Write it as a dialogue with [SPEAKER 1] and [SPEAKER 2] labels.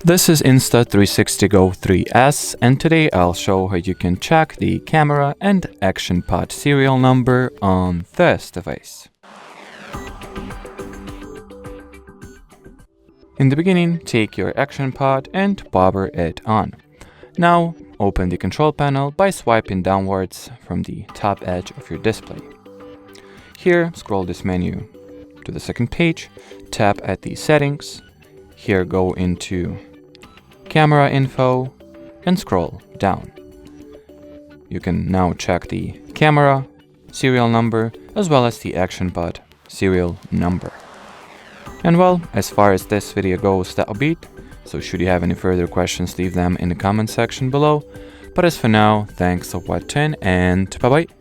[SPEAKER 1] This is Insta360 GO 3S, and today I'll show how you can check the camera and action pod serial number on this device. In the beginning, take your action pod and power it on. Now, open the control panel by swiping downwards from the top edge of your display. Here, scroll this menu to the second page, tap at the settings. Here, go into camera info and scroll down. You can now check the camera serial number as well as the action pod serial number. And well, as far as this video goes, that'll be it. So should you have any further questions, leave them in the comment section below. But as for now, thanks for watching and bye bye.